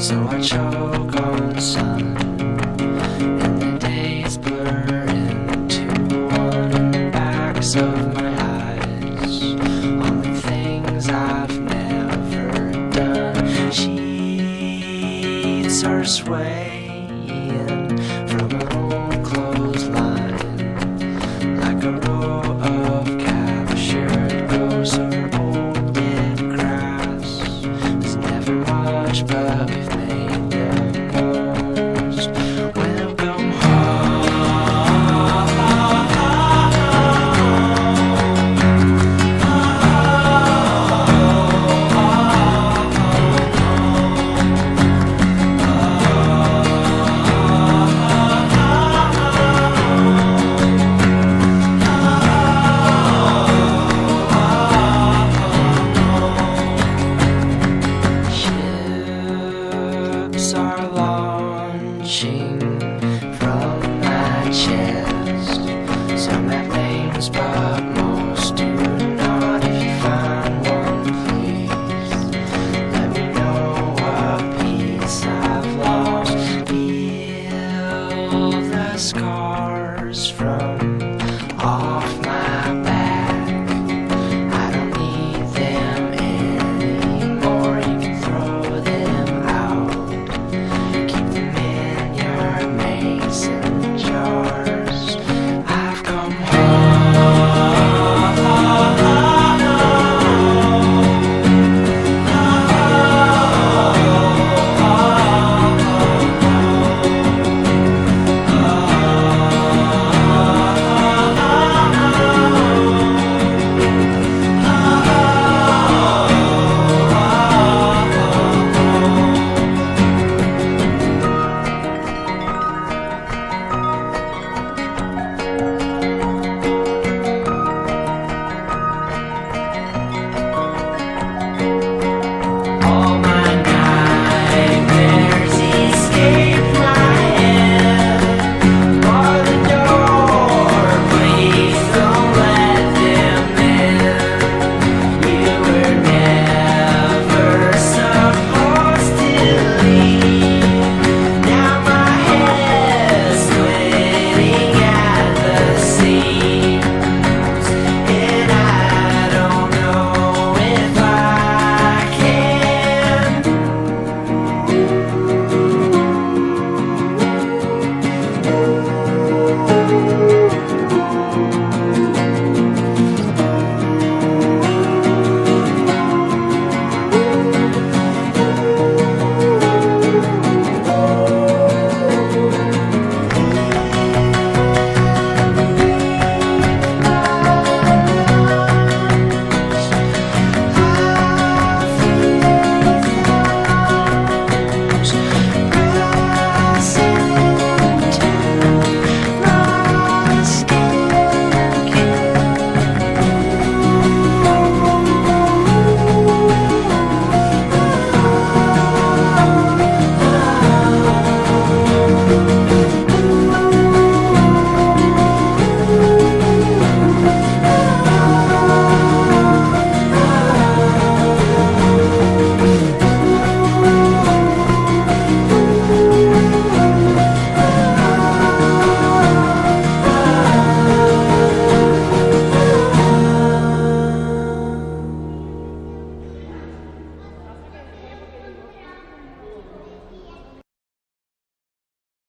So I choke on sun, and the days blur into one. Backs of my eyes on the things I've never done. Sheets are swaying from an old clothesline, like a row of captured ghosts or old dead grass. There's never much, but we've made the most. Welcome home. Ships are launching from my chest. Some have names, but most do